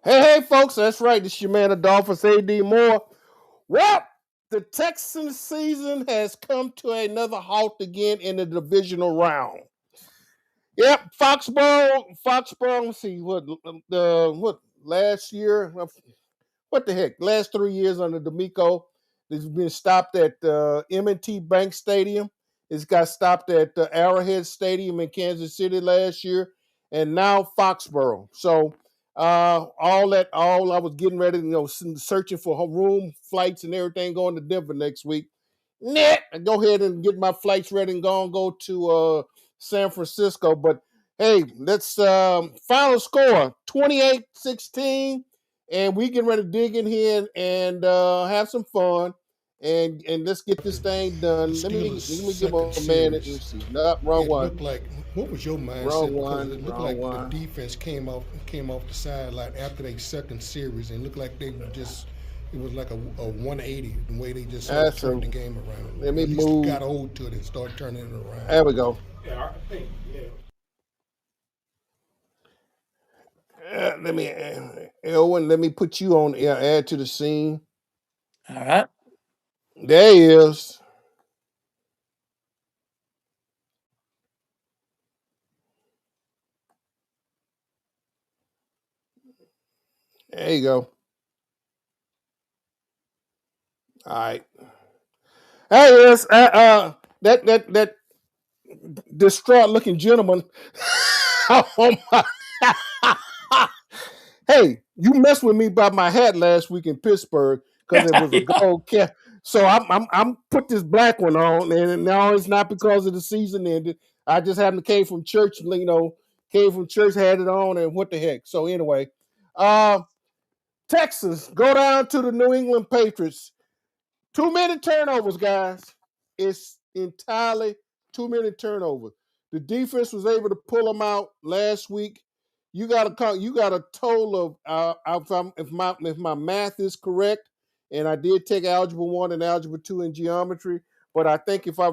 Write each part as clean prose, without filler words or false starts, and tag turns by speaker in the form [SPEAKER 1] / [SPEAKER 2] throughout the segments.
[SPEAKER 1] Hey, folks, that's right. This is your man, Adolphus A.D. Moore. Well, the Texans season has come to another halt again in the divisional round. Yep, Foxborough. Let's see what last year? What the heck? Last 3 years under D'Amico, it's been stopped at M&T Bank Stadium. It's got stopped at Arrowhead Stadium in Kansas City last year, and now Foxborough. So all I was getting ready, searching for room, flights, and everything going to Denver next week. Nah, I go ahead and get my flights ready and go to San Francisco. But hey, let's final score 28-16, and we getting ready to dig in here and have some fun and let's get this thing
[SPEAKER 2] The
[SPEAKER 1] done. Let me
[SPEAKER 2] Steelers'
[SPEAKER 1] give a
[SPEAKER 2] second
[SPEAKER 1] man. Let me
[SPEAKER 2] series,
[SPEAKER 1] see. Nope, wrong
[SPEAKER 2] it
[SPEAKER 1] one.
[SPEAKER 2] looked like what was your
[SPEAKER 1] Wrong
[SPEAKER 2] mindset? Because
[SPEAKER 1] one.
[SPEAKER 2] it looked
[SPEAKER 1] Wrong
[SPEAKER 2] like the
[SPEAKER 1] one.
[SPEAKER 2] defense came off the sideline after their second series, and looked like they just it was like a 180 the way they just sort of
[SPEAKER 1] That's
[SPEAKER 2] turned
[SPEAKER 1] a.
[SPEAKER 2] the game around.
[SPEAKER 1] Let me
[SPEAKER 2] At least
[SPEAKER 1] move.
[SPEAKER 2] got hold to it and started turning it around.
[SPEAKER 1] There we go.
[SPEAKER 2] Yeah, I think yeah.
[SPEAKER 1] Let me, Elwin. Let me put you on. Add to the scene.
[SPEAKER 3] All right.
[SPEAKER 1] There he is. There you go. All right. Hey, yes. That distraught looking gentleman. Oh my. Hey, you messed with me by my hat last week in Pittsburgh because it was a
[SPEAKER 3] Yeah.
[SPEAKER 1] gold cap. So I'm put this black one on, and now it's not because of the season ended. I just happened to came from church, came from church, had it on, and what the heck. So anyway, uh, Texas go down to the New England Patriots. Too many turnovers, guys. It's entirely too many turnovers. The defense was able to pull them out last week. You got a total of if my math is correct, and I did take algebra 1 and algebra 2 in geometry, but I think if I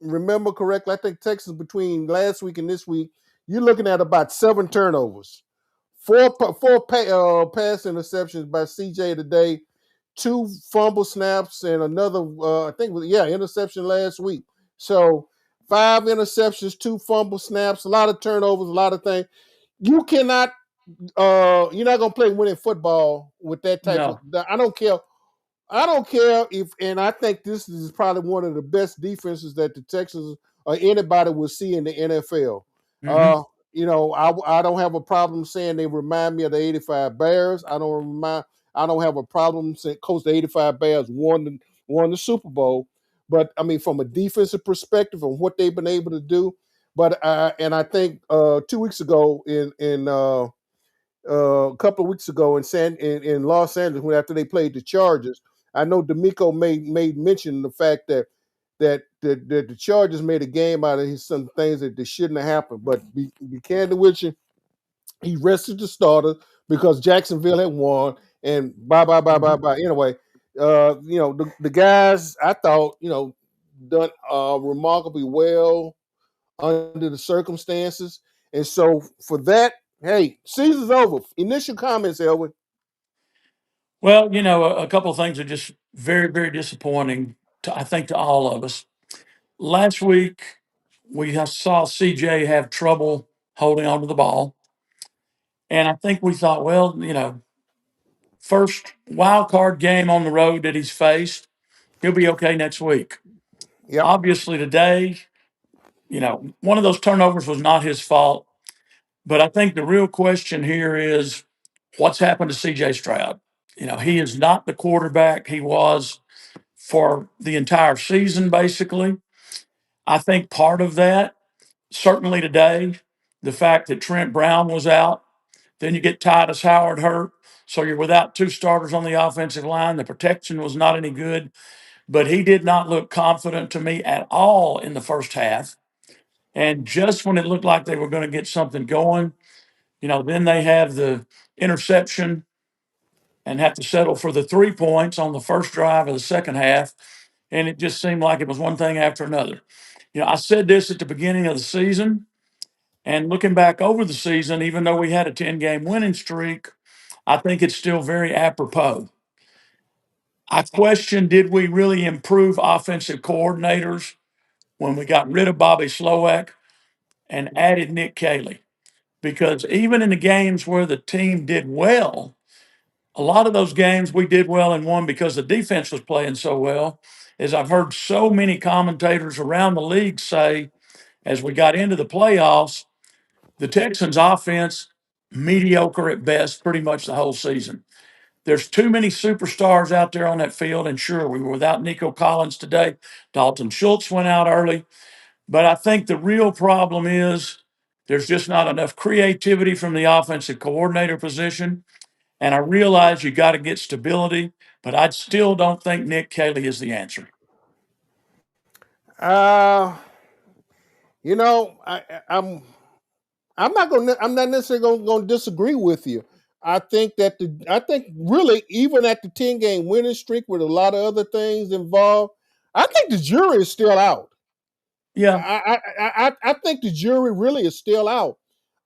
[SPEAKER 1] remember correctly, I think Texas between last week and this week, you're looking at about 7 turnovers. Four pass interceptions by CJ today, 2 fumble snaps, and another interception last week. So 5 interceptions, 2 fumble snaps, a lot of turnovers, a lot of things. You cannot. You're not gonna play winning football with that type of.
[SPEAKER 3] No.
[SPEAKER 1] I don't care. I don't care if, and I think this is probably one of the best defenses that the Texans or anybody will see in the NFL.
[SPEAKER 3] Hmm.
[SPEAKER 1] Uh, I don't have a problem saying they remind me of the '85 Bears. I don't have a problem saying, Coach, the '85 Bears won the Super Bowl. But I mean, from a defensive perspective, and what they've been able to do. But and I think 2 weeks ago a couple of weeks ago in Los Angeles, when after they played the Chargers, I know D'Amico made mention of the fact that the Chargers made a game out of some things that they shouldn't have happened. But be candid with you, he rested the starter because Jacksonville had won, and bye bye bye bye
[SPEAKER 3] Hmm.
[SPEAKER 1] bye. Anyway, the guys I thought done remarkably well under the circumstances. And so for that, hey, season's over. Initial comments, Elwin.
[SPEAKER 3] Well, a couple of things are just very, very disappointing, I think, to all of us. Last week, saw CJ have trouble holding on to the ball. And I think we thought, well, first wild card game on the road that he's faced, he'll be okay next week.
[SPEAKER 1] Yep.
[SPEAKER 3] Obviously, today, one of those turnovers was not his fault. But I think the real question here is what's happened to CJ Stroud? He is not the quarterback he was for the entire season, basically. I think part of that, certainly today, the fact that Trent Brown was out, then you get Titus Howard hurt. So you're without 2 starters on the offensive line. The protection was not any good, but he did not look confident to me at all in the first half. And just when it looked like they were going to get something going, then they have the interception and have to settle for the 3 points on the first drive of the second half. And it just seemed like it was one thing after another. I said this at the beginning of the season. And looking back over the season, even though we had a 10-game winning streak, I think it's still very apropos. I question, did we really improve offensive coordinators when we got rid of Bobby Slowak and added Nick Caley? Because even in the games where the team did well, a lot of those games we did well and won because the defense was playing so well. As I've heard so many commentators around the league say, as we got into the playoffs, the Texans offense mediocre at best pretty much the whole season. There's too many superstars out there on that field, and sure, we were without Nico Collins today. Dalton Schultz went out early, but I think the real problem is there's just not enough creativity from the offensive coordinator position. And I realize you got to get stability, but I still don't think Nick Caley is the answer.
[SPEAKER 1] Uh, you know, I'm not necessarily going to disagree with you. I think really even at the 10-game winning streak with a lot of other things involved, I think the jury is still out.
[SPEAKER 3] Yeah,
[SPEAKER 1] I think the jury really is still out.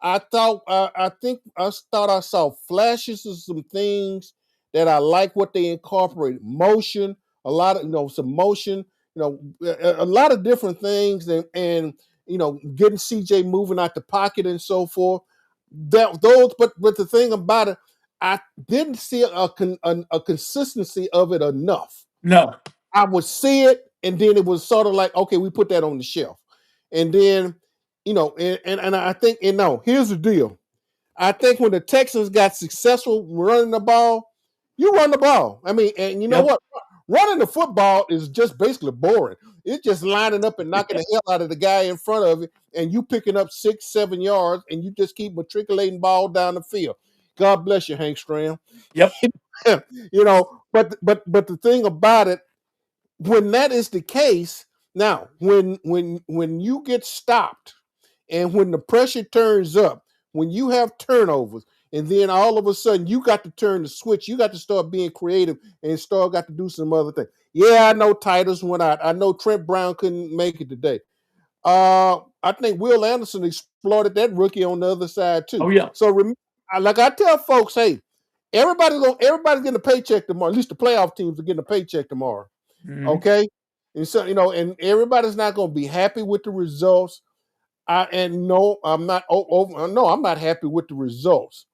[SPEAKER 1] I thought I saw flashes of some things that I like what they incorporated. Motion, a lot of some motion, a lot of different things, and getting CJ moving out the pocket and so forth. But the thing about it, I didn't see a consistency of it enough.
[SPEAKER 3] no,
[SPEAKER 1] I would see it, and then it was sort of like, okay, we put that on the shelf. And then, and I think, here's the deal. I think when the Texans got successful running the ball, you run the ball. I mean, and you know
[SPEAKER 3] yep,
[SPEAKER 1] what? Running the football is just basically boring. It's just lining up and knocking the hell out of the guy in front of it, and you picking up 6-7 yards, and you just keep matriculating ball down the field. God bless you, Hank Stram.
[SPEAKER 3] yep,
[SPEAKER 1] But the thing about it, when that is the case, now when you get stopped and when the pressure turns up, when you have turnovers, and then all of a sudden you got to turn the switch, you got to start being creative and got to do some other things. Yeah, I know Titus went out. I know Trent Brown couldn't make it today. I think Will Anderson exploited that rookie on the other side too.
[SPEAKER 3] oh yeah,
[SPEAKER 1] So like I tell folks, hey, everybody's getting a paycheck tomorrow. At least the playoff teams are getting a paycheck tomorrow.
[SPEAKER 3] mhm,
[SPEAKER 1] Okay, and so and everybody's not going to be happy with the results. No, I'm not. No, I'm not happy with the results.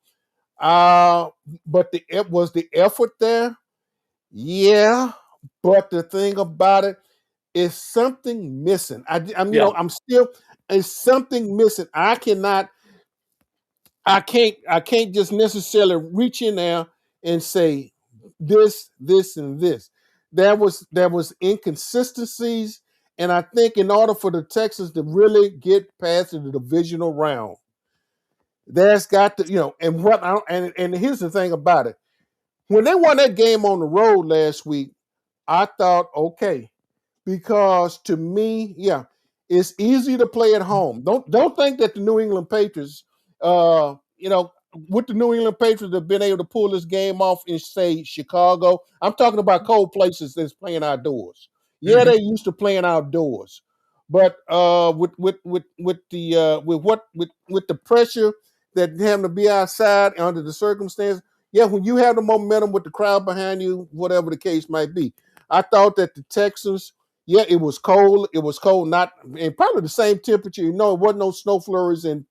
[SPEAKER 1] But it was the effort there. Yeah, but the thing about it is something missing.
[SPEAKER 3] yeah,
[SPEAKER 1] I'm still. It's something missing. I can't just necessarily reach in there and say this, and this. There was inconsistencies, and I think in order for the Texans to really get past the divisional round, there's got to and here's the thing about it. When they won that game on the road last week, I thought, okay, because to me, yeah, it's easy to play at home. Don't think that the New England Patriots, with the New England Patriots have been able to pull this game off in say Chicago. I'm talking about cold places that's playing outdoors. Yeah,
[SPEAKER 3] mhm,
[SPEAKER 1] they used to playing outdoors, but with the pressure that having to be outside under the circumstances, yeah, when you have the momentum with the crowd behind you, whatever the case might be, I thought that the Texans, yeah, it was cold. It was cold, not and probably the same temperature. It wasn't no snow flurries in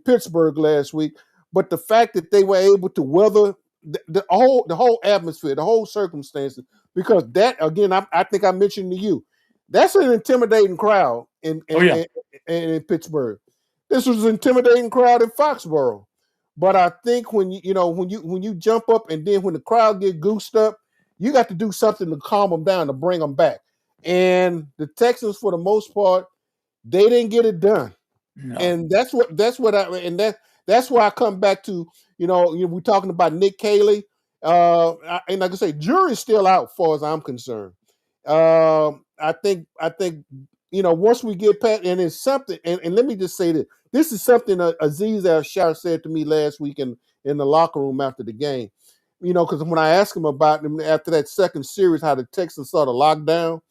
[SPEAKER 1] Pittsburgh last week. But the fact that they were able to weather the whole atmosphere, the whole circumstances, because that again, I think I mentioned to you, that's an intimidating crowd
[SPEAKER 3] oh yeah,
[SPEAKER 1] in Pittsburgh. This was an intimidating crowd in Foxborough. But I think when you jump up and then when the crowd get goosed up, you got to do something to calm them down to bring them back. And the Texans, for the most part, they didn't get it done.
[SPEAKER 3] no,
[SPEAKER 1] And that's why I come back to we're talking about Nick Caley. And like I say, jury's still out, as far as I'm concerned. I think once we get past, and it's something. And let me just say this: this is something Aziz Al-Shar said to me last week in the locker room after the game. Because when I asked him about them after that second series, how the Texans sort of locked down,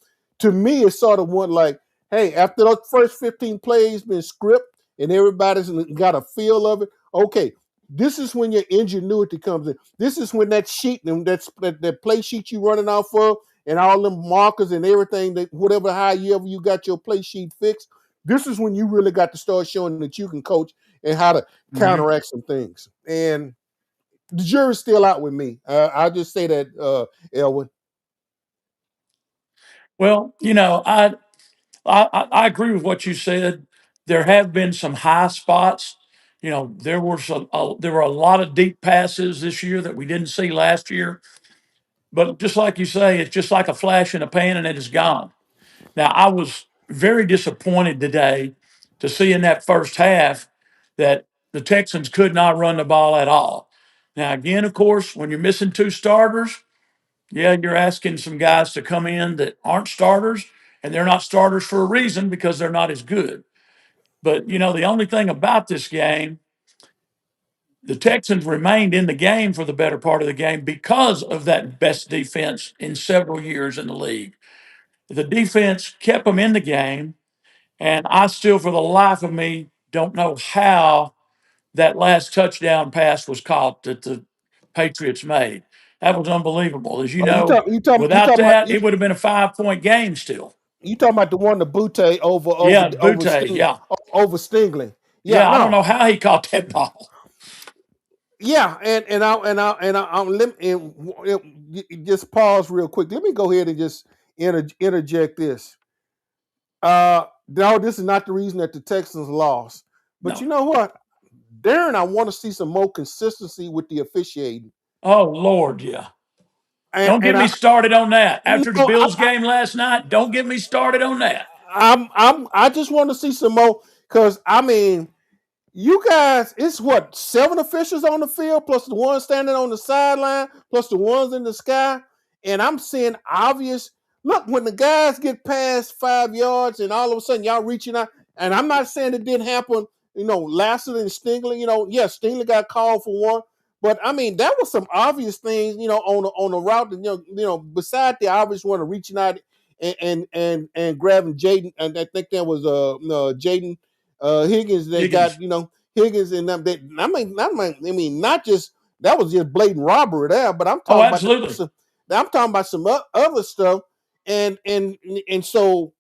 [SPEAKER 1] to me it sort of went like, hey, after those first 15 plays been script, and everybody's got a feel of it. Okay, this is when your ingenuity comes in. This is when that sheet and that play sheet you running off of, and all them markers and everything that whatever however you got your play sheet fixed. This is when you really got to start showing that you can coach and how to
[SPEAKER 3] Mm-hmm.
[SPEAKER 1] counteract some things. And the jury's still out with me. I'll just say that, Elwin.
[SPEAKER 3] Well, I agree with what you said. There have been some high spots. There were a lot of deep passes this year that we didn't see last year. But just like you say, it's just like a flash in a pan and it is gone. Now, I was very disappointed today to see in that first half that the Texans could not run the ball at all. Now, again, of course, when you're missing two starters, yeah, you're asking some guys to come in that aren't starters, and they're not starters for a reason because they're not as good. But, the only thing about this game, the Texans remained in the game for the better part of the game because of that best defense in several years in the league. The defense kept them in the game, and I still, for the life of me, don't know how that last touchdown pass was caught that the Patriots made. That was unbelievable. As you
[SPEAKER 1] Oh,
[SPEAKER 3] know,
[SPEAKER 1] you
[SPEAKER 3] without
[SPEAKER 1] talking about
[SPEAKER 3] that, it would have been a 5-point game still.
[SPEAKER 1] you talking about the one the Butte
[SPEAKER 3] Yeah, Butte. Yeah.
[SPEAKER 1] over Stingley. Yeah,
[SPEAKER 3] Yeah. I don't
[SPEAKER 1] no.
[SPEAKER 3] know how he caught that ball.
[SPEAKER 1] Yeah, just pause real quick. Let me go ahead and just interject this. No, this is not the reason that the Texans lost. But
[SPEAKER 3] No.
[SPEAKER 1] you know what? Darren, I want to see some more consistency with the officiating.
[SPEAKER 3] Oh, Lord. Yeah.
[SPEAKER 1] And,
[SPEAKER 3] Don't get
[SPEAKER 1] and
[SPEAKER 3] me
[SPEAKER 1] I
[SPEAKER 3] started on that.
[SPEAKER 1] no,
[SPEAKER 3] After the Bills game last night, don't get me started on that.
[SPEAKER 1] I just want to see some more because I mean, you guys, it's what, 7 officials on the field, plus the ones standing on the sideline, plus the ones in the sky. And I'm seeing obvious. Look, when the guys get past 5 yards and all of a sudden y'all reaching out, and I'm not saying it didn't happen, Lassiter and Stingley, yes, Stingley got called for one. But I mean, that was some obvious things, on the route that, beside the obvious one of reaching out and grabbing Jaden, and I think that was Jaden Higgins that got
[SPEAKER 3] Higgins.
[SPEAKER 1] Higgins and them. I mean, not just that was just blatant robbery there, but I'm
[SPEAKER 3] Oh,
[SPEAKER 1] talking about
[SPEAKER 3] absolutely.
[SPEAKER 1] some other stuff, and so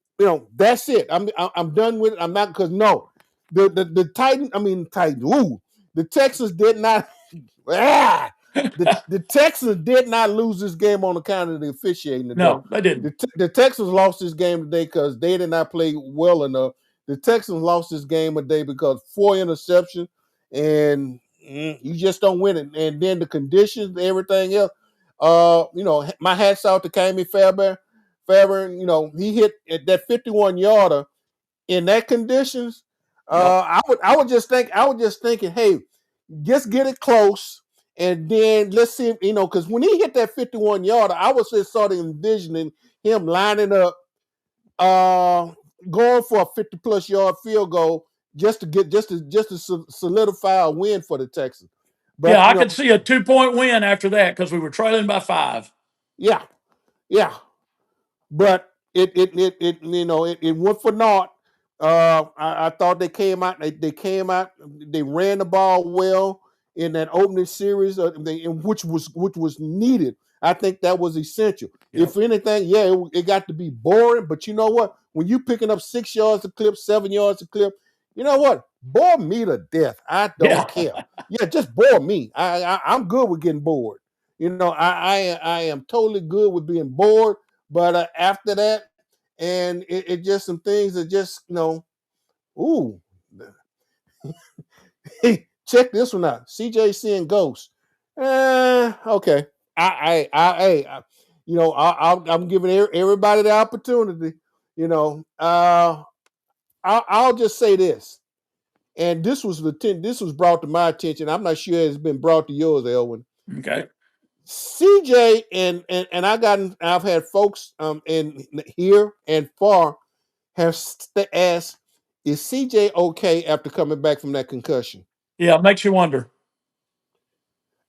[SPEAKER 1] that's it. I'm done with it. I'm not because no, the Titan. I mean Titan. Ooh, the Texans did not. The Texans did not lose this game on account of the officiating today.
[SPEAKER 3] No, they didn't.
[SPEAKER 1] The Texans lost this game today because they did not play well enough. The Texans lost this game today because 4 interceptions, and you just don't win it. And then the conditions, everything else. My hats out to Kami Faber. Faber, he hit at that 51-yarder in that conditions.
[SPEAKER 3] Yep.
[SPEAKER 1] I was just thinking, hey, just get it close, and then let's see if, because when he hit that 51-yarder, I was just sort of envisioning him lining up, going for a 50+ yard field goal just to get just to solidify a win for the Texans.
[SPEAKER 3] Yeah,
[SPEAKER 1] But
[SPEAKER 3] I could see a 2-point win after that because we were trailing by 5.
[SPEAKER 1] yeah, yeah. But it went for naught. I thought they came out. They came out. They ran the ball well in that opening series, which was needed. I think that was essential.
[SPEAKER 3] Yep.
[SPEAKER 1] If anything, yeah, it got to be boring. But you know what? When you picking up 6 yards a clip, 7 yards a clip, you know what? Bore me to death. I don't
[SPEAKER 3] Yeah.
[SPEAKER 1] care. Yeah, just bore me. I'm good with getting bored. I am totally good with being bored. But after that, and it just some things that just ooh, hey, check this one out. CJ seeing ghosts. Okay. I'm giving everybody the opportunity. I'll just say this, and this was brought to my attention. I'm not sure it's been brought to yours, Elwin.
[SPEAKER 3] Okay.
[SPEAKER 1] CJ and I've had folks in here and far have asked, is CJ okay after coming back from that concussion?
[SPEAKER 3] Yeah, it makes you wonder.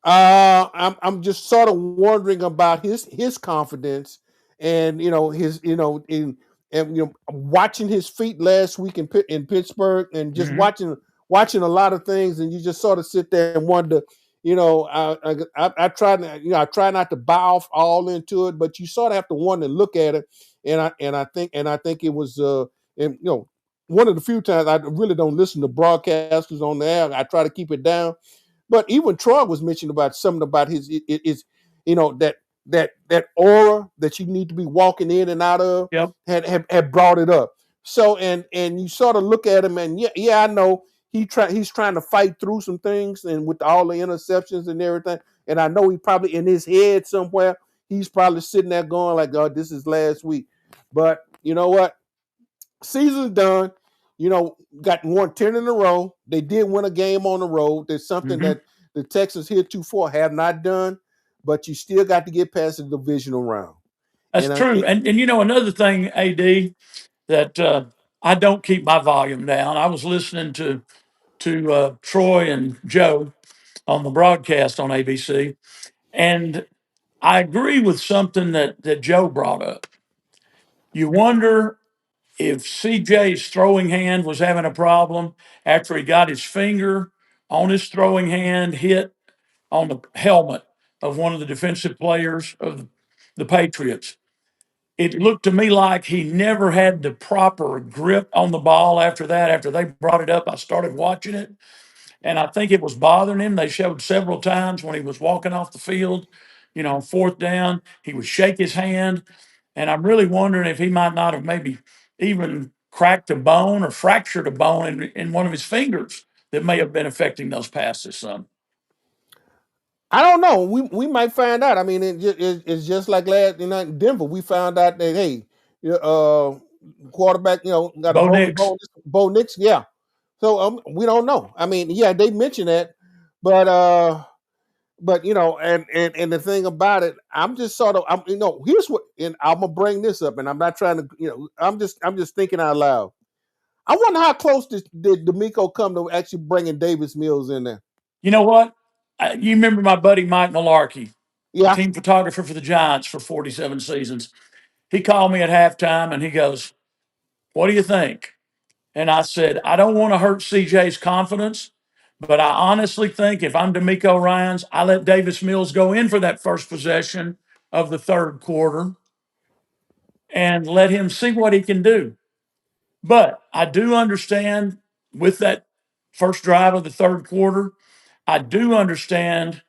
[SPEAKER 1] I'm just sort of wondering about his confidence and his in and watching his feet last week in Pittsburgh, and just
[SPEAKER 3] Hmm.
[SPEAKER 1] watching a lot of things, and you just sort of sit there and wonder. I try to I try not to buy off all into it, but you sort of have to want to look at it, and I think it was and one of the few times I really don't listen to broadcasters on the air. I try to keep it down, but even Troy was mentioning about something about his that aura that you need to be walking in and out of
[SPEAKER 3] Yep.
[SPEAKER 1] had brought it up. So and you sort of look at him, and I know he's trying to fight through some things, and with all the interceptions and everything, and I know he probably in his head somewhere he's probably sitting there going like, "God, this is last week," but you know what? Season's done. Got won 10 in a row. They did win a game on the road. There's something
[SPEAKER 3] Hmm.
[SPEAKER 1] that the Texans heretofore have not done, but you still got to get past the divisional round.
[SPEAKER 3] That's
[SPEAKER 1] And
[SPEAKER 3] true. And another thing, AD, that I don't keep my volume down. I was listening to Troy and Joe on the broadcast on ABC, and I agree with something that Joe brought up. You wonder if CJ's throwing hand was having a problem after he got his finger on his throwing hand hit on the helmet of one of the defensive players of the Patriots. It looked to me like he never had the proper grip on the ball after that. After they brought it up, I started watching it, and I think it was bothering him. They showed several times when he was walking off the field, fourth down, he would shake his hand. And I'm really wondering if he might not have maybe even cracked a bone or fractured a bone in one of his fingers that may have been affecting those passes some.
[SPEAKER 1] I don't know. We might find out. I mean, it's just like last in Denver. We found out that hey, quarterback, got a
[SPEAKER 3] Bo
[SPEAKER 1] broken
[SPEAKER 3] Nix.
[SPEAKER 1] bone. Bo Nix, yeah. So we don't know. I mean, yeah, they mentioned that, but and the thing about it, I'm just sort of here's what, and I'm gonna bring this up, and I'm not trying to I'm just thinking out loud. I wonder how close did D'Amico come to actually bringing Davis Mills in there.
[SPEAKER 3] You know what? You remember my buddy Mike Malarkey,
[SPEAKER 1] Yeah,
[SPEAKER 3] team photographer for the Giants for 47 seasons. He called me at halftime and he goes, "What do you think?" And I said, "I don't want to hurt CJ's confidence, but I honestly think if I'm D'Amico Ryans, I let Davis Mills go in for that first possession of the third quarter and let him see what he can do." But I do understand with that first drive of the third quarter, I do understand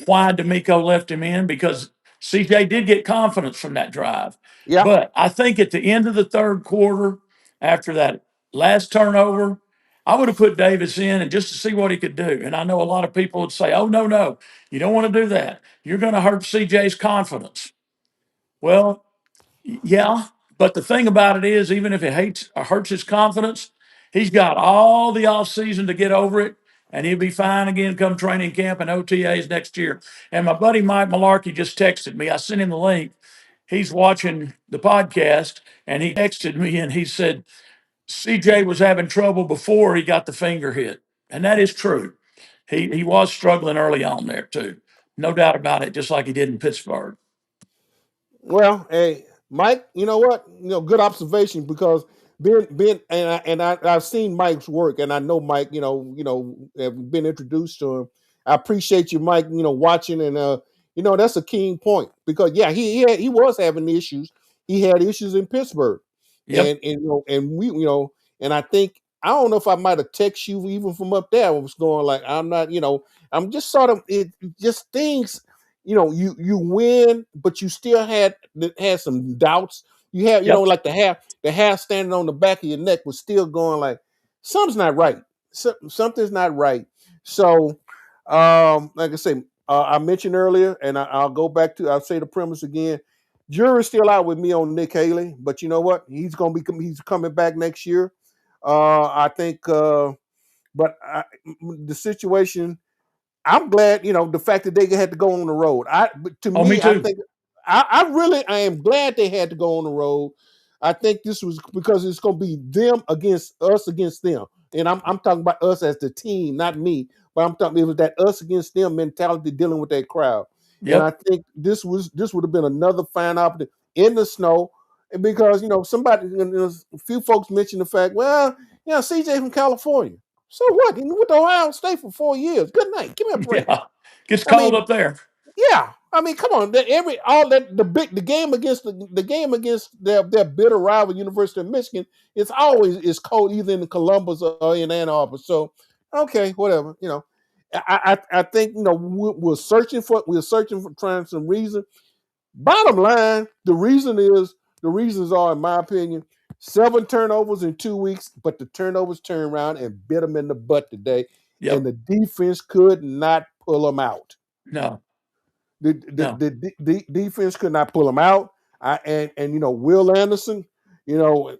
[SPEAKER 3] why D'Amico left him in because CJ did get confidence from that drive.
[SPEAKER 1] yeah.
[SPEAKER 3] But I think at the end of the third quarter, after that last turnover, I would have put Davis in and just to see what he could do. And I know a lot of people would say, "Oh, no, no, you don't want to do that. You're going to hurt CJ's confidence." Well, yeah, but the thing about it is, even if it hates or hurts his confidence, he's got all the offseason to get over it, and he'll be fine again come training camp and OTAs next year. And my buddy Mike Malarkey just texted me. I sent him the link. He's watching the podcast, and he texted me and he said CJ was having trouble before he got the finger hit, and that is true. He was struggling early on there too, no doubt about it. Just like he did in Pittsburgh.
[SPEAKER 1] Well, hey, Mike, you know what? Good observation because I've seen Mike's work, and I know Mike. Have been introduced to him. I appreciate you, Mike. Watching, and that's a keen point because yeah, he was having issues. He had issues in Pittsburgh,
[SPEAKER 3] Yep.
[SPEAKER 1] and I think I don't know if I might have texted you even from up there. I was going like I'm not, I'm just sort of just things you win, but you still had some doubts. You had,
[SPEAKER 3] Yep.
[SPEAKER 1] like the hair standing on the back of your neck was still going like something's not right. Something's not right. So, like I say, I mentioned earlier, and I'll go back to I'll say the premise again. Jury's still out with me on Nick Haley, but you know what? He's coming back next year. I think, the situation I'm glad, the fact that they had to go on the road. To
[SPEAKER 3] Oh, me
[SPEAKER 1] me, I
[SPEAKER 3] too.
[SPEAKER 1] think I am glad they had to go on the road. I think this was because it's going to be them against us against them, and I'm talking about us as the team, not me. But I'm talking it was that us against them mentality dealing with that crowd, and I
[SPEAKER 3] Yep.
[SPEAKER 1] think this would have been another fine opportunity in the snow. because somebody, a few folks mentioned the fact, well, CJ from California. So what? He went to Ohio State for 4 years. Good night. Give me a break.
[SPEAKER 3] Yeah. Gets
[SPEAKER 1] I
[SPEAKER 3] called
[SPEAKER 1] mean,
[SPEAKER 3] up there.
[SPEAKER 1] yeah. I mean, come on. Every all that the game against the game against their bitter rival University of Michigan, it's always is cold either in Columbus or in Ann Arbor. So okay, whatever. I think we're searching for trying some reason. Bottom line, the reasons are, in my opinion, 7 turnovers in 2 weeks, but the turnovers turned around and bit them in the butt today, and
[SPEAKER 3] Yep.
[SPEAKER 1] the defense could not pull them out.
[SPEAKER 3] No. No.
[SPEAKER 1] The defense could not pull them out. And Will Anderson, I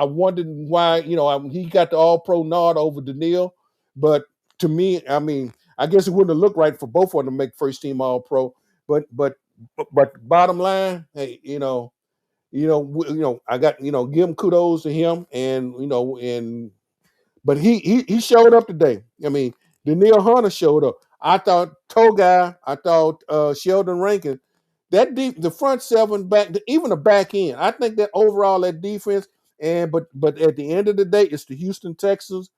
[SPEAKER 1] wondered why he got the All Pro nod over Daniil, but to me, I mean, I guess it wouldn't have looked right for both of them to make first team All Pro. But bottom line, hey, I got give him kudos to him, and but he showed up today. I mean, Daniil Hunter showed up. I thought Togai, I thought Sheldon Rankin, the front seven, even the back end. I think that overall that defense, but at the end of the day, it's the Houston Texans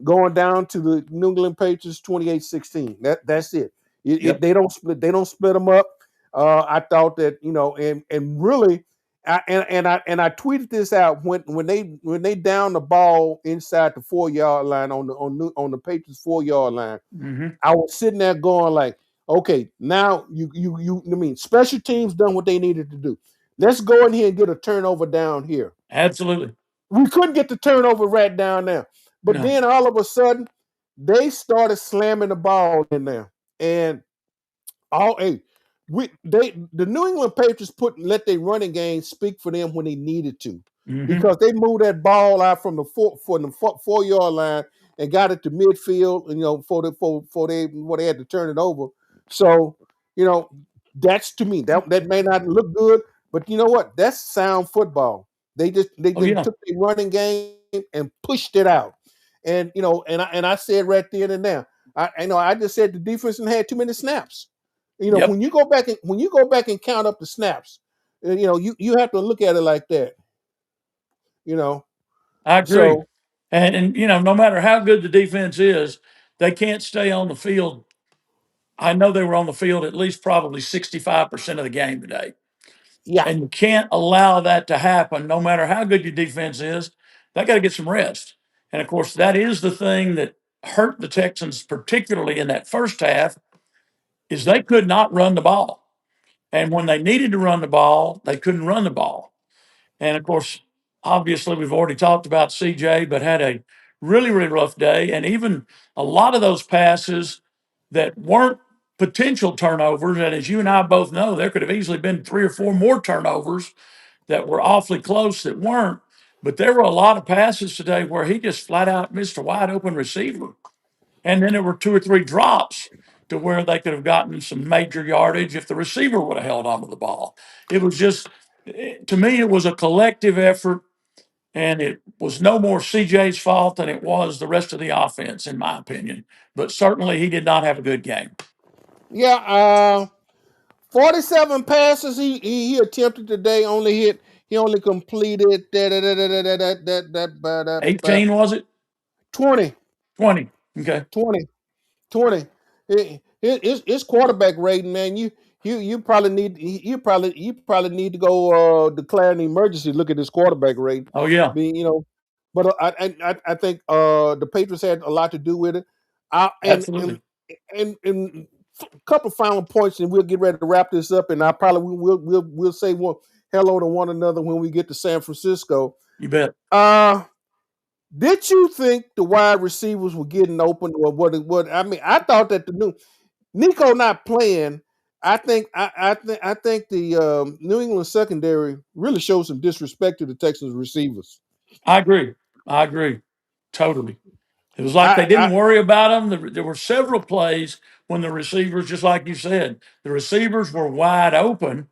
[SPEAKER 1] going down to the New England Patriots 28-16. That's it.
[SPEAKER 3] Yep.
[SPEAKER 1] They don't split them up. I thought that and really I tweeted this out when they down the ball inside the 4 yard line on the Patriots 4 yard line.
[SPEAKER 3] Hmm.
[SPEAKER 1] I was sitting there going like, okay, now I mean, special teams done what they needed to do. Let's go in here and get a turnover down here.
[SPEAKER 3] Absolutely.
[SPEAKER 1] We couldn't get the turnover right down there, but
[SPEAKER 3] No.
[SPEAKER 1] then all of a sudden they started slamming the ball in there, and all hey, the New England Patriots let their running game speak for them when they needed to,
[SPEAKER 3] Hmm.
[SPEAKER 1] because they moved that ball out from the 4 yard line and got it to midfield, for they had to turn it over. So you know that's, to me, that may not look good, but you know what? That's sound football.
[SPEAKER 3] Oh
[SPEAKER 1] They
[SPEAKER 3] yeah.
[SPEAKER 1] took their running game and pushed it out, and I said right then and there, I just said the defense had too many snaps.
[SPEAKER 3] Yep.
[SPEAKER 1] When you go back and count up the snaps, you have to look at it like that. You know,
[SPEAKER 3] I agree.
[SPEAKER 1] so
[SPEAKER 3] And no matter how good the defense is, they can't stay on the field. I know they were on the field at least probably 65% of the game today.
[SPEAKER 1] yeah,
[SPEAKER 3] And you can't allow that to happen no matter how good your defense is. They got to get some rest. And of course, that is the thing that hurt the Texans, particularly in that first half, is they could not run the ball. And when they needed to run the ball, they couldn't run the ball. And of course, obviously, we've already talked about CJ, but had a really, really rough day. And even a lot of those passes that weren't potential turnovers, and as you and I both know, there could have easily been 3 or 4 more turnovers that were awfully close that weren't. But there were a lot of passes today where he just flat out missed a wide open receiver. And then there were 2 or 3 drops to where they could have gotten some major yardage if the receiver would have held onto the ball. It was just, to me, it was a collective effort, and it was no more CJ's fault than it was the rest of the offense, in my opinion. But certainly he did not have a good game.
[SPEAKER 1] yeah. 47 passes he attempted today. He only completed
[SPEAKER 3] 18, was it?
[SPEAKER 1] 20,
[SPEAKER 3] 20. Okay.
[SPEAKER 1] 20, 20. His quarterback rating, man. You probably need to go declare an emergency. Look at his quarterback rate.
[SPEAKER 3] Oh, yeah,
[SPEAKER 1] Be but I think the Patriots had a lot to do with it. I
[SPEAKER 3] absolutely.
[SPEAKER 1] and a couple final points, and we'll get ready to wrap this up. And I probably we'll say hello to one another when we get to San Francisco.
[SPEAKER 3] You bet.
[SPEAKER 1] Uh did you think the wide receivers were getting open, or what? I mean, I thought that the new Nico not playing. I think the New England secondary really showed some disrespect to the Texans receivers.
[SPEAKER 3] I agree. I agree. Totally. It was like they
[SPEAKER 1] I
[SPEAKER 3] didn't worry about them. There were several plays when the receivers, just like you said, the receivers were wide open,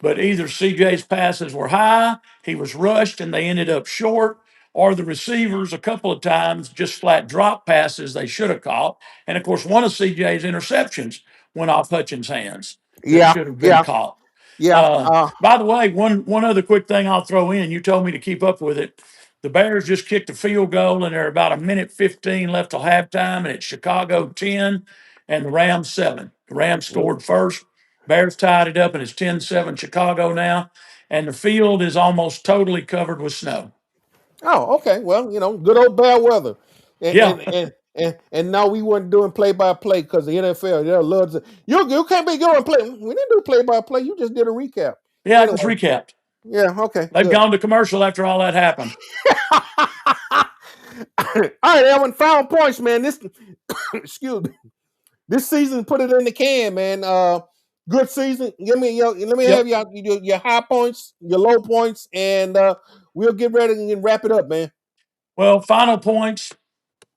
[SPEAKER 3] but either CJ's passes were high, he was rushed, and they ended up short, or the receivers a couple of times just flat drop passes they should have caught. And of course, one of CJ's interceptions went off Hutchins' hands that
[SPEAKER 1] yeah,
[SPEAKER 3] should have been
[SPEAKER 1] yeah.
[SPEAKER 3] caught.
[SPEAKER 1] Yeah.
[SPEAKER 3] By the way, one other quick thing I'll throw in. You told me to keep up with it. The Bears just kicked a field goal, and there are about a minute 15 left till halftime, and it's Chicago 10 and the Rams 7. The Rams scored first. Bears tied it up, and it's 10-7 Chicago now, and the field is almost totally covered with snow.
[SPEAKER 1] Oh, okay. Well, good old bad weather, and
[SPEAKER 3] Yeah,
[SPEAKER 1] and and and now we weren't doing play by play because the NFL they loves it. You can't be going play. We didn't do play by play. You just did a recap.
[SPEAKER 3] yeah, I just
[SPEAKER 1] Anyway,
[SPEAKER 3] recapped.
[SPEAKER 1] yeah. Okay.
[SPEAKER 3] They've
[SPEAKER 1] Good.
[SPEAKER 3] gone to commercial after all that happened.
[SPEAKER 1] All right, Evan. Final points, man. This excuse me. This season, put it in the can, man. Good season. Let me have
[SPEAKER 3] Yep.
[SPEAKER 1] your high points, your low points, and we'll get ready and wrap it up, man.
[SPEAKER 3] Well, final points,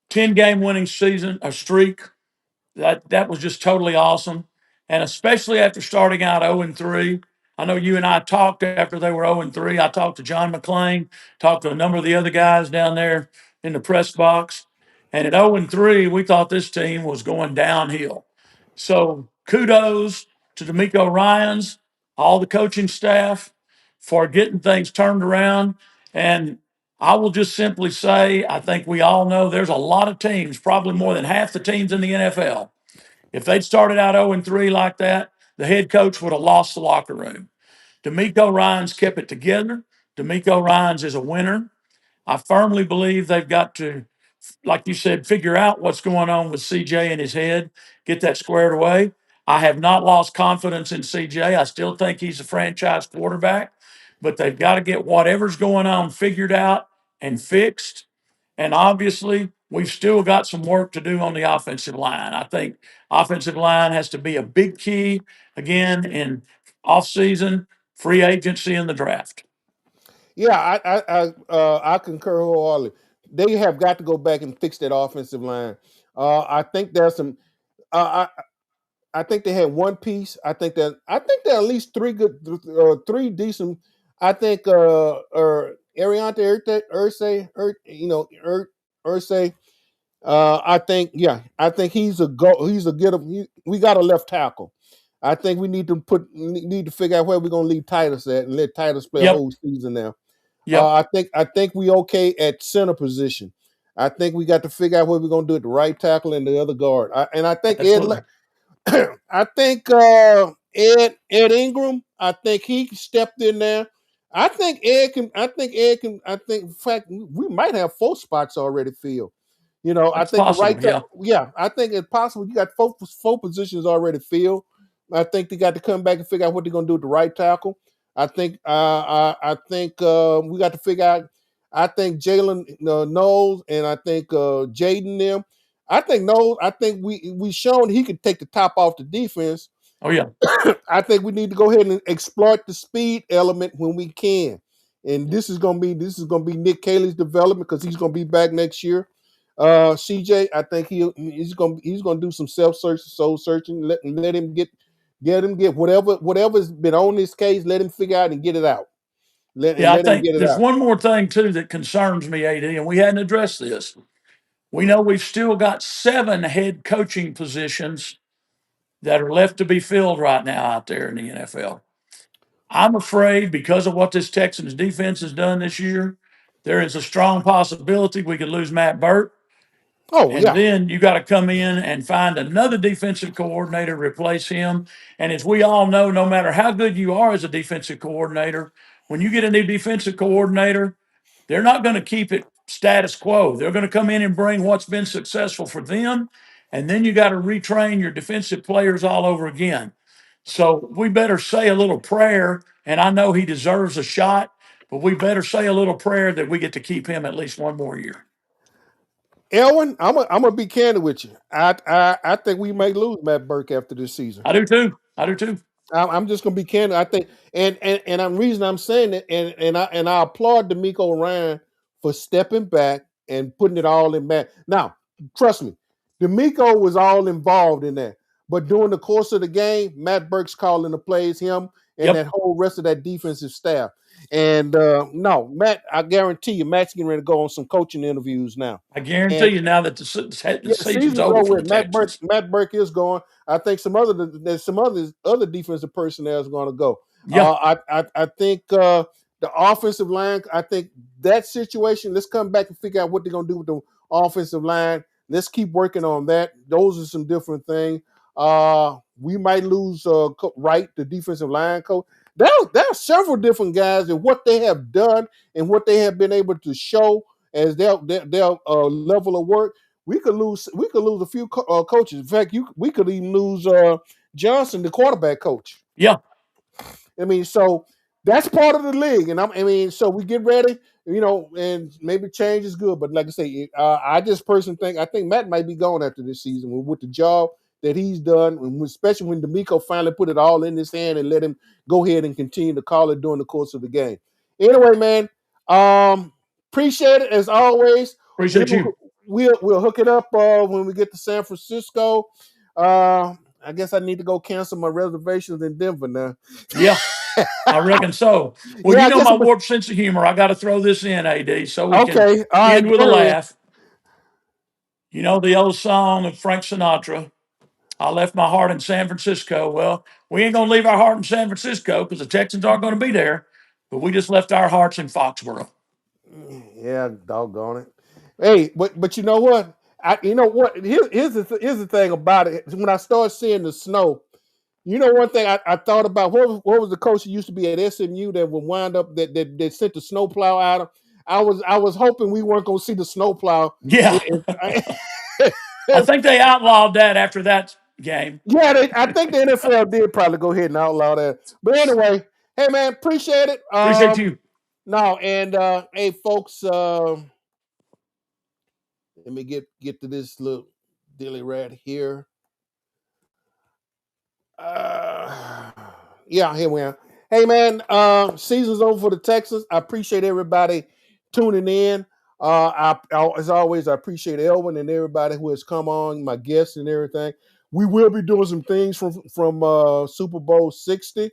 [SPEAKER 3] 10-game winning season, a streak. That was just totally awesome. And especially after starting out 0-3. I know you and I talked after they were 0-3. I talked to John McClain, talked to a number of the other guys down there in the press box. And at 0-3, we thought this team was going downhill. So kudos to D'Amico Ryans, all the coaching staff for getting things turned around. And I will just simply say, I think we all know there's a lot of teams, probably more than half the teams in the NFL. If they'd started out 0-3 like that, the head coach would have lost the locker room. D'Amico Ryans kept it together. D'Amico Ryans is a winner. I firmly believe they've got to, like you said, figure out what's going on with CJ in his head, get that squared away. I have not lost confidence in CJ. I still think he's a franchise quarterback, but they've got to get whatever's going on figured out and fixed. And obviously, we've still got some work to do on the offensive line. I think offensive line has to be a big key again in offseason, free agency, and the draft.
[SPEAKER 1] Yeah, I concur wholeheartedly. They have got to go back and fix that offensive line. I think there's some. I think they had one piece. I think there are at least three good, three decent. I think Ariante Ursay, Ursay. I think he's a go. He's a get. We got a left tackle. I think we need to figure out where we're gonna leave Titus at and let Titus play a
[SPEAKER 3] Yep.
[SPEAKER 1] whole season now.
[SPEAKER 3] Yep.
[SPEAKER 1] I think we okay at center position. I think we got to figure out what we're gonna do at the right tackle and the other guard. I think
[SPEAKER 3] Absolutely.
[SPEAKER 1] I think Ed Ingram. I think he stepped in there. I think Ed can. I think Ed can. I think in fact we might have 4 spots already filled. I
[SPEAKER 3] That's
[SPEAKER 1] think the
[SPEAKER 3] possible.
[SPEAKER 1] right.
[SPEAKER 3] Yeah.
[SPEAKER 1] Yeah, I think it's possible. You got four positions already filled. I think they got to come back and figure out what they're going to do with the right tackle. I think. I think we got to figure out. I think Jalen Knowles and I think Jaden them. I think Knowles. I think we shown he could take the top off the defense.
[SPEAKER 3] Oh, yeah.
[SPEAKER 1] I think we need to go ahead and exploit the speed element when we can. And this is gonna be Nick Caley's development because he's gonna be back next year. CJ, I think he's gonna do some soul searching. Let him get whatever's been on this case. Let him figure out and get it out.
[SPEAKER 3] Yeah, I
[SPEAKER 1] Let him
[SPEAKER 3] think
[SPEAKER 1] get it
[SPEAKER 3] there's
[SPEAKER 1] out.
[SPEAKER 3] one more thing, too, that concerns me, AD, and we hadn't addressed this. We know we've still got 7 head coaching positions that are left to be filled right now out there in the NFL. I'm afraid because of what this Texans defense has done this year, there is a strong possibility we could lose Matt Burt.
[SPEAKER 1] Oh
[SPEAKER 3] And
[SPEAKER 1] yeah.
[SPEAKER 3] then you got to come in and find another defensive coordinator to replace him. And as we all know, no matter how good you are as a defensive coordinator, when you get a new defensive coordinator, they're not going to keep it status quo. They're going to come in and bring what's been successful for them. And then you got to retrain your defensive players all over again. So we better say a little prayer. And I know he deserves a shot, but we better say a little prayer that we get to keep him at least one more year.
[SPEAKER 1] Elwin, I'm gonna be candid with you. I think we may lose Matt Burke after this season.
[SPEAKER 3] I do too. I do too.
[SPEAKER 1] I'm just gonna be candid. I think, and I'm reason I'm saying it, and I applaud D'Amico Ryan for stepping back and putting it all in back. Now, trust me, D'Amico was all involved in that. But during the course of the game, Matt Burke's calling the plays, him and
[SPEAKER 3] Yep.
[SPEAKER 1] that whole rest of that defensive staff. And no, Matt, I guarantee you, Matt's getting ready to go on some coaching interviews now.
[SPEAKER 3] I guarantee
[SPEAKER 1] And
[SPEAKER 3] you now that the
[SPEAKER 1] yeah,
[SPEAKER 3] season's
[SPEAKER 1] season's
[SPEAKER 3] over
[SPEAKER 1] over
[SPEAKER 3] for the
[SPEAKER 1] with.
[SPEAKER 3] Texans.
[SPEAKER 1] Matt Burke is going. I think there's some other defensive personnel is going to go.
[SPEAKER 3] Yeah.
[SPEAKER 1] I think the offensive line. I think that situation. Let's come back and figure out what they're gonna do with the offensive line. Let's keep working on that. Those are some different things. We might lose Wright, the defensive line coach. There are several different guys and what they have done and what they have been able to show as their level of work. We could lose a few coaches. In fact, we could even lose Johnson, the quarterback coach.
[SPEAKER 3] Yeah.
[SPEAKER 1] I mean, so that's part of the league, and so we get ready, and maybe change is good. But like I say, I just personally think Matt might be gone after this season with the job that he's done, and especially when D'Amico finally put it all in his hand and let him go ahead and continue to call it during the course of the game. Anyway, man, appreciate it as always.
[SPEAKER 3] Appreciate you.
[SPEAKER 1] We'll hook it up when we get to San Francisco. I guess I need to go cancel my reservations in Denver now.
[SPEAKER 3] Yeah, I reckon so. Well,
[SPEAKER 1] Yeah,
[SPEAKER 3] you
[SPEAKER 1] I
[SPEAKER 3] know
[SPEAKER 1] guess
[SPEAKER 3] my warped sense of humor. I got to throw this in, AD, so we can
[SPEAKER 1] okay. All right,
[SPEAKER 3] end with a
[SPEAKER 1] go ahead.
[SPEAKER 3] laugh. You know the old song of Frank Sinatra, I left my heart in San Francisco. Well, we ain't going to leave our heart in San Francisco because the Texans aren't going to be there, but we just left our hearts in Foxborough.
[SPEAKER 1] Yeah, doggone it. Hey, but you know what? Here's the thing about it. When I started seeing the snow, one thing I thought about what was the coach who used to be at SMU that would wind up that sent the snowplow out. I was hoping we weren't going to see the snowplow.
[SPEAKER 3] Yeah. I think they outlawed that after that game.
[SPEAKER 1] Yeah, I think the NFL did probably go ahead and outlaw that. But anyway, hey man, appreciate it.
[SPEAKER 3] Appreciate you.
[SPEAKER 1] No, and hey folks, let me get to this little dilly rat here. Yeah, here we are. Hey man, season's over for the Texans. I appreciate everybody tuning in. As always, I appreciate Elvin and everybody who has come on, my guests and everything. We will be doing some things from Super Bowl 60.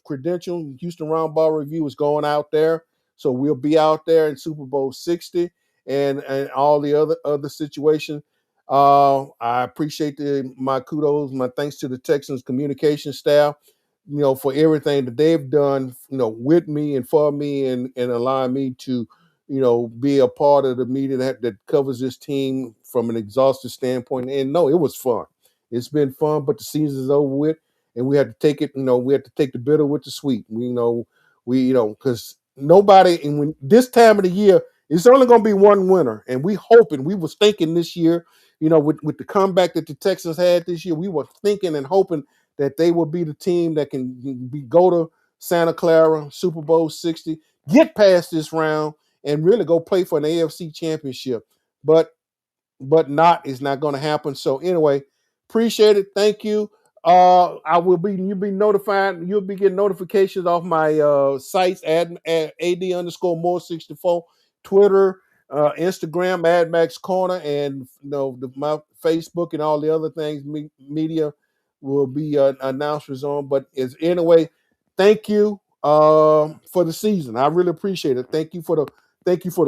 [SPEAKER 1] Credential Houston Roundball Review is going out there, so we'll be out there in Super Bowl 60 and all the other situations. I appreciate my kudos, my thanks to the Texans communication staff, for everything that they've done, with me and for me and allowing me to, be a part of the media that covers this team from an exhaustive standpoint. And no, it was fun. It's been fun, but the season's over with, and we had to take it. We had to take the bitter with the sweet. Because nobody, and when this time of the year, it's only going to be one winner, and we was thinking this year. With the comeback that the Texans had this year, we were thinking and hoping that they will be the team that can go to Santa Clara, Super Bowl 60, get past this round, and really go play for an AFC championship. But it's not going to happen. So anyway, appreciate it. Thank you. You'll be notified. You'll be getting notifications off my sites ad _more64, Twitter, Instagram, AdMax Corner, and my Facebook and all the other things. Media will be announcements on. But anyway, thank you for the season. I really appreciate it. Thank you for the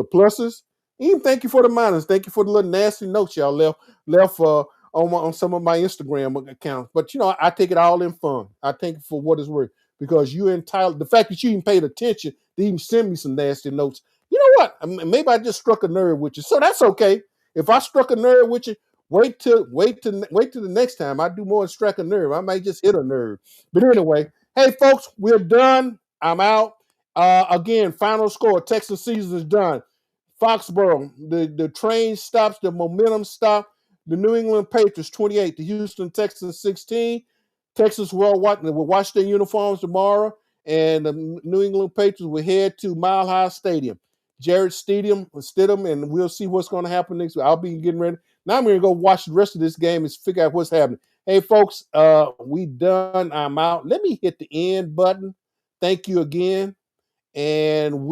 [SPEAKER 1] pluses. Even thank you for the minus. Thank you for the little nasty notes y'all left on some of my Instagram accounts. But I take it all in fun. I take it for what it's worth because you're entitled. The fact that you even paid attention to even send me some nasty notes. You know what? Maybe I just struck a nerve with you, so that's okay. If I struck a nerve with you, wait till the next time. I do more than strike a nerve. I might just hit a nerve. But anyway, hey folks, we're done. I'm out. Again, final score: Texas season is done. Foxborough, the train stops, the momentum stops. The New England Patriots 28, the Houston Texans 16. Texas will watch their uniforms tomorrow, and the New England Patriots will head to Mile High Stadium, Jarrett Stadium, and we'll see what's going to happen next week. I'll be getting ready. Now I'm going to go watch the rest of this game and figure out what's happening. Hey, folks, we done. I'm out. Let me hit the end button. Thank you again, and